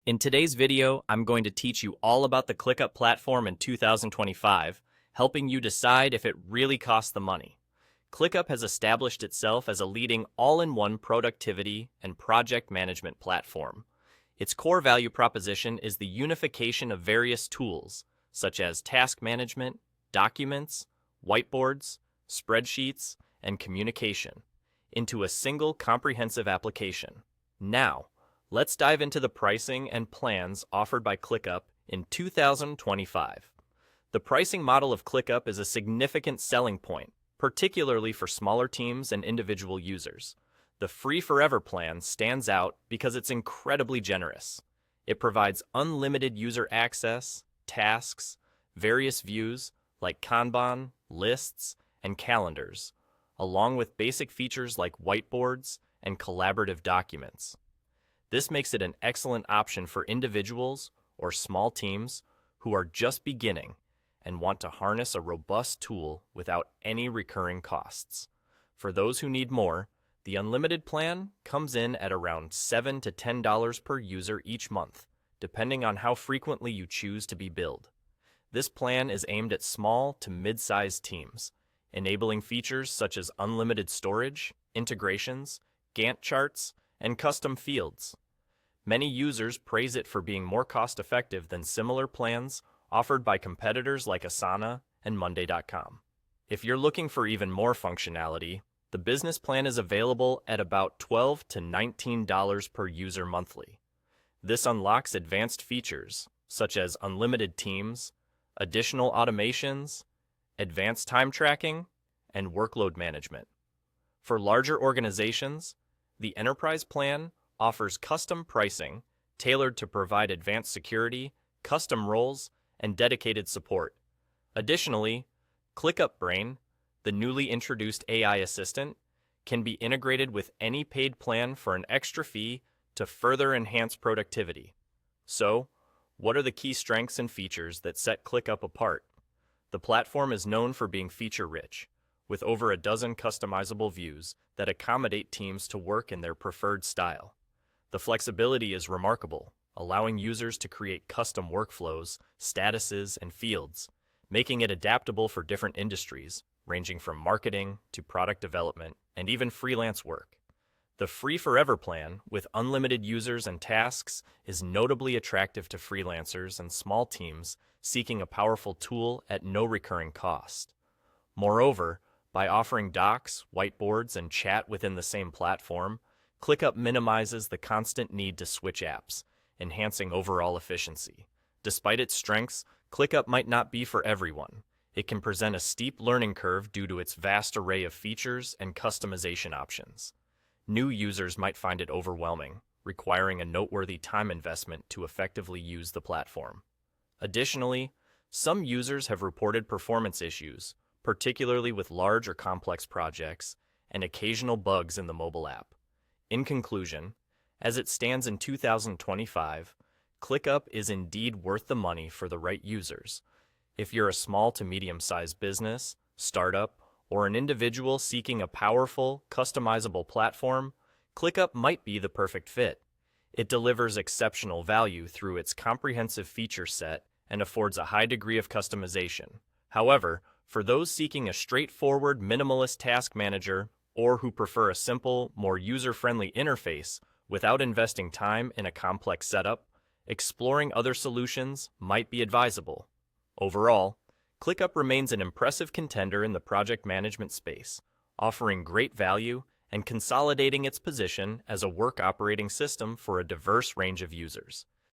In today's video, I'm going to teach you all about the ClickUp platform in 2025, helping you decide if it really costs the money. ClickUp has established itself as a leading all-in-one productivity and project management platform. Its core value proposition is the unification of various tools, such as task management, documents, whiteboards, spreadsheets, and communication, into a single comprehensive application. Now, let's dive into the pricing and plans offered by ClickUp in 2025. The pricing model of ClickUp is a significant selling point, particularly for smaller teams and individual users. The Free Forever plan stands out because it's incredibly generous. It provides unlimited user access, tasks, various views like Kanban, lists, and calendars, along with basic features like whiteboards and collaborative documents. This makes it an excellent option for individuals or small teams who are just beginning and want to harness a robust tool without any recurring costs. For those who need more, the unlimited plan comes in at around $7 to $10 per user each month, depending on how frequently you choose to be billed. This plan is aimed at small to mid-sized teams, enabling features such as unlimited storage, integrations, Gantt charts, and custom fields. Many users praise it for being more cost-effective than similar plans offered by competitors like Asana and Monday.com. If you're looking for even more functionality, the business plan is available at about $12 to $19 per user monthly. This unlocks advanced features such as unlimited teams, additional automations, advanced time tracking, and workload management. For larger organizations, the Enterprise plan offers custom pricing tailored to provide advanced security, custom roles, and dedicated support. Additionally, ClickUp Brain, the newly introduced AI assistant, can be integrated with any paid plan for an extra fee to further enhance productivity. So, what are the key strengths and features that set ClickUp apart? The platform is known for being feature-rich, with over a dozen customizable views that accommodate teams to work in their preferred style. The flexibility is remarkable, allowing users to create custom workflows, statuses, and fields, making it adaptable for different industries, ranging from marketing to product development and even freelance work. The Free Forever plan, with unlimited users and tasks, is notably attractive to freelancers and small teams seeking a powerful tool at no recurring cost. Moreover, by offering docs, whiteboards, and chat within the same platform, ClickUp minimizes the constant need to switch apps, enhancing overall efficiency. Despite its strengths, ClickUp might not be for everyone. It can present a steep learning curve due to its vast array of features and customization options. New users might find it overwhelming, requiring a noteworthy time investment to effectively use the platform. Additionally, some users have reported performance issues, particularly with large or complex projects, and occasional bugs in the mobile app. In conclusion, as it stands in 2025, ClickUp is indeed worth the money for the right users. If you're a small to medium-sized business, startup, or an individual seeking a powerful, customizable platform, ClickUp might be the perfect fit. It delivers exceptional value through its comprehensive feature set and affords a high degree of customization. However, for those seeking a straightforward, minimalist task manager or who prefer a simple, more user-friendly interface without investing time in a complex setup, exploring other solutions might be advisable. Overall, ClickUp remains an impressive contender in the project management space, offering great value and consolidating its position as a work operating system for a diverse range of users.